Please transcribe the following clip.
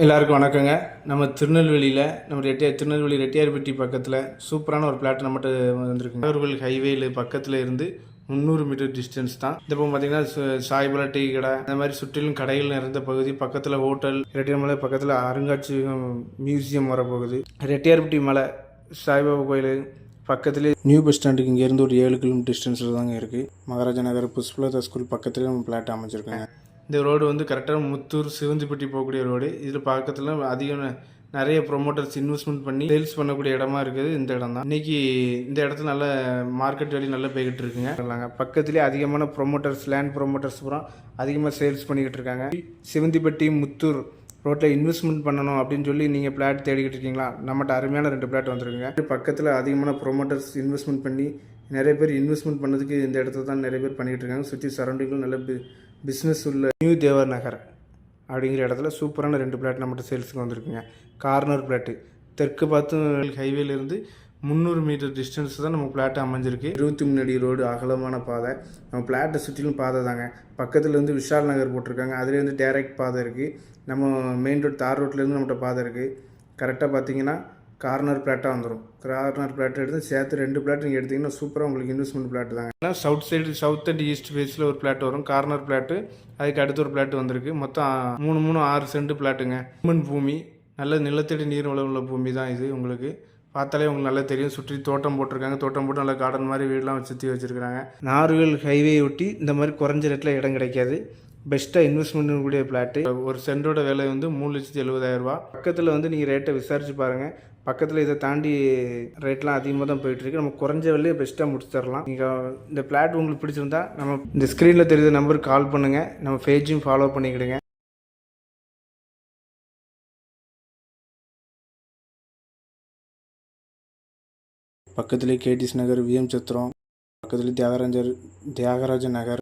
எல்லாருக்கும் வணக்கங்க. நம்ம திருநெல்வேலியில் திருநெல்வேலி ரெட்டியார்பட்டி பக்கத்தில் சூப்பரான ஒரு பிளாட் நம்மகிட்ட வந்திருக்குங்க. நாகர்கோவில் ஹைவேல பக்கத்தில் இருந்து 300 மீட்டர் டிஸ்டன்ஸ் தான். இந்த இப்போ பார்த்தீங்கன்னா சாய்பலா டீ கடை அந்த மாதிரி சுற்றிலும் கடைகள் நிறைந்த பகுதி. பக்கத்தில் ஹோட்டல், ரெட்டியார்மலை பக்கத்தில் அருங்காட்சியகம், மியூசியம் வரப்போகுது. ரெட்டியார்பட்டி மலை சாய்பாபா கோயில் பக்கத்துலேயே நியூ பஸ் ஸ்டாண்டுக்கு இங்கேருந்து ஒரு 7 கிலோமீட்டர் டிஸ்டன்ஸில் தாங்க இருக்குது. மகாராஜா நகர் புஷ்பலதா ஸ்கூல் பக்கத்துலேயே நம்ம பிளாட் அமைச்சிருக்காங்க. இந்த ரோடு வந்து கரெக்டாக முத்தூர் சிவந்திப்பட்டி போகக்கூடிய ரோடு. இதில் பக்கத்தில் நிறைய ப்ரொமோட்டர்ஸ் இன்வெஸ்ட்மெண்ட் பண்ணி சேல்ஸ் பண்ணக்கூடிய இடமா இருக்குது இந்த இடம் தான். இன்றைக்கி இந்த இடத்துல நல்ல மார்க்கெட் வேல்யூ நல்லா போய்கிட்டு இருக்குங்க. பக்கத்துலேயே அதிகமான ப்ரொமோட்டர்ஸ், லேண்ட் ப்ரொமோட்டர்ஸ் பூரா அதிகமாக சேல்ஸ் பண்ணிக்கிட்டு இருக்காங்க. சிவந்திப்பட்டி முத்தூர் ரோட்டில் இன்வெஸ்ட்மெண்ட் பண்ணணும் அப்படின்னு சொல்லி நீங்கள் பிளாட் தேடிக்கிட்டு இருக்கீங்களா? நம்மகிட்ட அருமையான 2 பிளாட் வந்துருக்குங்க. பக்கத்தில் அதிகமான ப்ரொமோட்டர்ஸ் இன்வெஸ்ட்மெண்ட் பண்ணி நிறைய பேர் இன்வெஸ்ட்மெண்ட் பண்ணதுக்கு இந்த இடத்துல தான் நிறைய பேர் பண்ணிக்கிட்டு இருக்காங்க. சுற்றி சரௌண்டிங்கில் நல்ல பிஸ்னஸ் உள்ள நியூ தேவர் நகர் அப்படிங்கிற இடத்துல சூப்பரான 2 பிளாட் நம்மகிட்ட சேல்ஸுக்கு வந்திருக்குங்க. கார்னர் பிளாட்டு தெற்கு பார்த்து ஹைவேலேருந்து 300 மீட்டர் டிஸ்டன்ஸ் தான் நம்ம பிளாட்டு அமைஞ்சிருக்கு. 23 அடி ரோடு, அகலமான பாதை. நம்ம பிளாட்டை சுற்றிலும் பாதை தாங்க. பக்கத்தில் வந்து விஷால் நகர் போட்டிருக்காங்க. அதுலேருந்து டேரெக்ட் பாதை இருக்குது. நம்ம மெயின் ரோடு தார் ரோட்லேருந்து நம்மகிட்ட பாதை இருக்குது. கரெக்டாக பார்த்தீங்கன்னா கார்னர் பிளாட்டாக வந்துடும். கார்னர் பிளாட் எடுத்து சேர்த்து 2 பிளாட் நீங்கள் எடுத்திங்கன்னா சூப்பராக உங்களுக்கு இன்வெஸ்ட்மெண்ட் பிளாட் தாங்க. South side, south and east ஃபேஸில் ஒரு பிளாட் வரும், கார்னர் பிளாட்டு. அதுக்கு அடுத்து ஒரு பிளாட் வந்திருக்கு. மொத்தம் 6 சென்ட் பிளாட்டுங்க. பூமி, நல்ல நிலத்தடி நீர் வளம் உள்ள பூமி தான் இது. உங்களுக்கு பார்த்தாலே உங்களுக்கு நல்லா தெரியும். சுற்றி தோட்டம் போட்டிருக்காங்க. தோட்டம் போட்டு நல்லா கார்டன் மாதிரி வீடெலாம் சுற்றி வச்சுருக்காங்க. நார்வேல் ஹைவே ஒட்டி இந்த மாதிரி குறைஞ்ச ரேட்டில் இடம் கிடைக்காது. பெஸ்ட்டாக இன்வெஸ்ட்மெண்ட் கூடிய பிளாட்டு. ஒரு சென்டோட விலை வந்து 3,70,000 ரூபா. பக்கத்தில் வந்து நீங்கள் ரேட்டை விசாரித்து பாருங்கள். பக்கத்தில் இதை தாண்டி ரேட்லாம் அதிகமாக தான் போயிட்டுருக்கு. நம்ம குறைஞ்ச விலையை பெஸ்ட்டாக முடிச்சு தரலாம். நீங்கள் இந்த பிளாட் உங்களுக்கு பிடிச்சிருந்தா நம்ம இந்த ஸ்க்ரீனில் தெரியுற நம்பருக்கு கால் பண்ணுங்கள். நம்ம பேஜையும் ஃபாலோ பண்ணிக்கிடுங்க. பக்கத்துலேயே கேடிஸ் நகர், விஎம் சத்திரம், பக்கத்துலேயே தியாகராஜ நகர்.